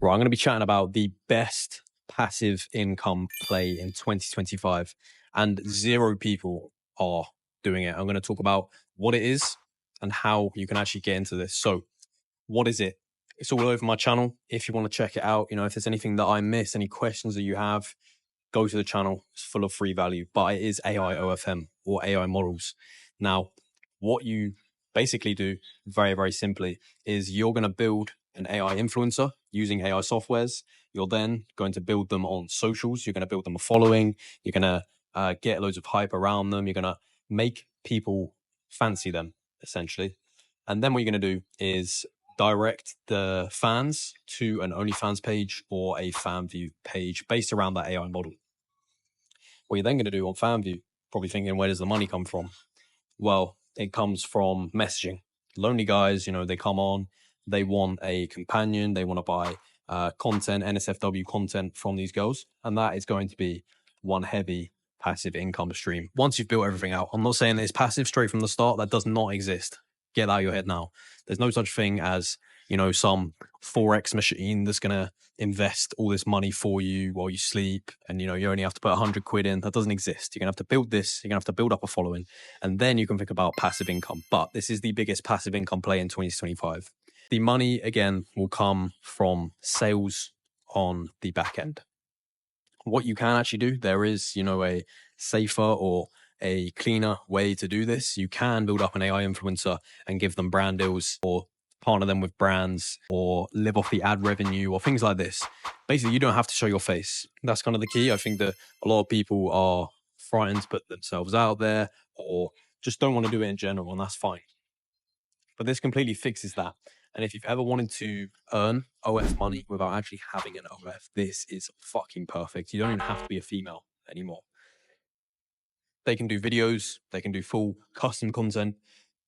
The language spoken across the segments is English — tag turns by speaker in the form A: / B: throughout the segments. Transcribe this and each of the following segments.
A: Right, I'm going to be chatting about the best passive income play in 2025, and zero people are doing it. I'm going to talk about what it is and how you can actually get into this. So, what is it? It's all over my channel. If you want to check it out, if there's anything that I miss, any questions that you have, go to the channel. It's full of free value, but it is AI OFM or AI models. Now, what you basically do very, very simply is you're going to build an AI influencer using AI softwares. You're then going to build them on socials. You're going to build them a following. You're going to get loads of hype around them. You're going to make people fancy them, essentially. And then what you're going to do is direct the fans to an OnlyFans page or a fan view page based around that AI model. What you're then going to do on fan view, probably thinking, where does the money come from? Well, it comes from messaging. Lonely guys, they come on, they want a companion, they want to buy content, NSFW content from these girls. And that is going to be one heavy passive income stream. Once you've built everything out, I'm not saying that it's passive straight from the start. That does not exist. Get that out of your head now. There's no such thing as, some Forex machine that's going to invest all this money for you while you sleep. And, you only have to put 100 quid in. That doesn't exist. You're going to have to build this. You're going to have to build up a following. And then you can think about passive income. But this is the biggest passive income play in 2025. The money, again, will come from sales on the back end. What you can actually do, there is, a safer or a cleaner way to do this. You can build up an AI influencer and give them brand deals or partner them with brands or live off the ad revenue or things like this. Basically, you don't have to show your face. That's kind of the key. I think that a lot of people are frightened to put themselves out there or just don't want to do it in general, and that's fine. But this completely fixes that. And if you've ever wanted to earn OF money without actually having an OF, this is fucking perfect. You don't even have to be a female anymore. They can do videos, they can do full custom content,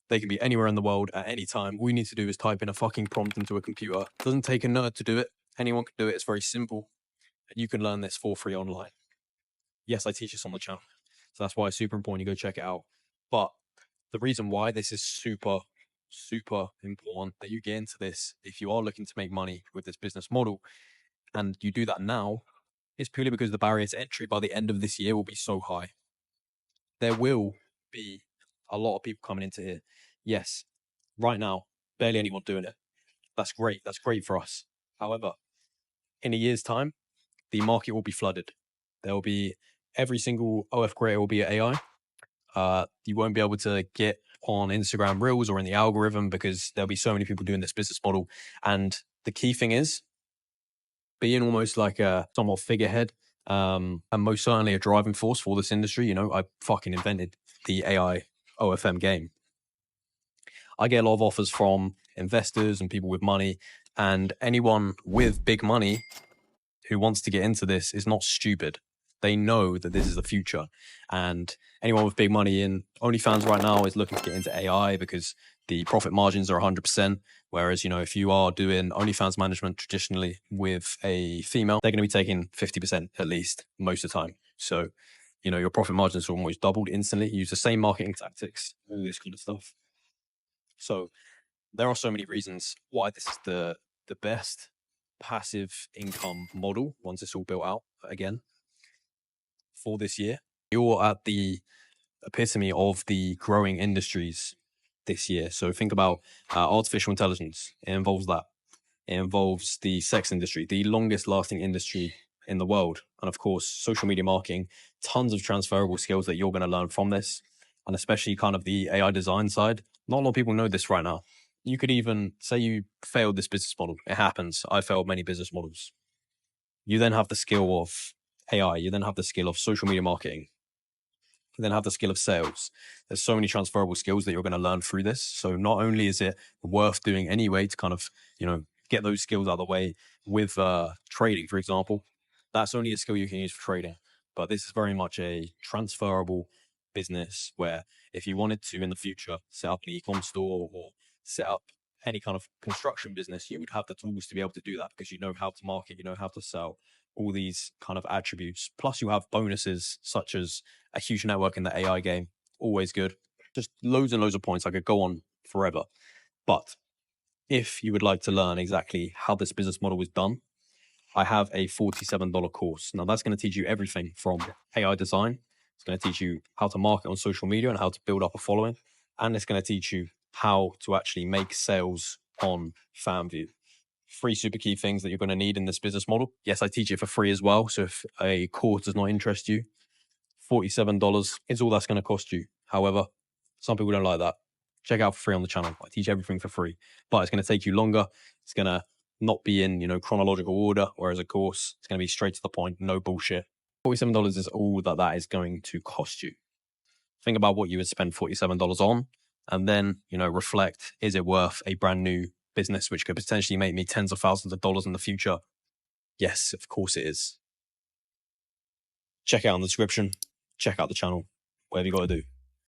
A: they can be anywhere in the world at any time. All you need to do is type in a fucking prompt into a computer. It doesn't take a nerd to do it. Anyone can do it. It's very simple. And you can learn this for free online. Yes, I teach this on the channel. So that's why it's super important you go check it out. But the reason why this is super important that you get into this, if you are looking to make money with this business model, and you do that now, is purely because the barrier to entry by the end of this year will be so high. There will be a lot of people coming into here. Yes, right now, barely anyone doing it. That's great. That's great for us. However, in a year's time, the market will be flooded. There will be every single OF creator will be an AI. You won't be able to get on Instagram Reels or in the algorithm because there'll be so many people doing this business model. And the key thing is being almost like a somewhat figurehead, and most certainly a driving force for this industry. I fucking invented the AI OFM game. I get a lot of offers from investors and people with money, and anyone with big money who wants to get into this is not stupid. They know that this is the future, and anyone with big money in OnlyFans right now is looking to get into AI because the profit margins are 100%. Whereas, if you are doing OnlyFans management traditionally with a female, they're going to be taking 50% at least most of the time. So, your profit margins are almost doubled instantly. You use the same marketing tactics, all this kind of stuff. So there are so many reasons why this is the best passive income model once it's all built out again for this year. You're at the epitome of the growing industries this year. So think about artificial intelligence. It involves that. It involves the sex industry, the longest lasting industry in the world. And of course, social media marketing, tons of transferable skills that you're going to learn from this. And especially kind of the AI design side. Not a lot of people know this right now. You could even say you failed this business model. It happens. I failed many business models. You then have the skill of AI. You then have the skill of social media marketing. You then have the skill of sales. There's so many transferable skills that you're going to learn through this. So not only is it worth doing anyway to kind of, get those skills out of the way with trading, for example, that's only a skill you can use for trading. But this is very much a transferable business where if you wanted to in the future set up an e-com store or set up any kind of construction business, you would have the tools to be able to do that because you know how to market, you know how to sell, all these kind of attributes. Plus you have bonuses such as a huge network in the AI game, always good. Just loads and loads of points. I could go on forever. But if you would like to learn exactly how this business model is done, I have a $47 course. Now that's going to teach you everything from AI design. It's going to teach you how to market on social media and how to build up a following. And it's going to teach you how to actually make sales on FanView. 3 super key things that you're going to need in this business model. Yes, I teach it for free as well. So if a course does not interest you, $47 is all that's going to cost you. However, some people don't like that. Check out for free on the channel. I teach everything for free, but it's going to take you longer. It's going to not be in, chronological order, whereas a course, it's going to be straight to the point, no bullshit. $47 is all that is going to cost you. Think about what you would spend $47 on, and then, reflect, is it worth a brand new business, which could potentially make me tens of thousands of dollars in the future? Yes, of course it is. Check it out in the description. Check out the channel. Whatever you got to do.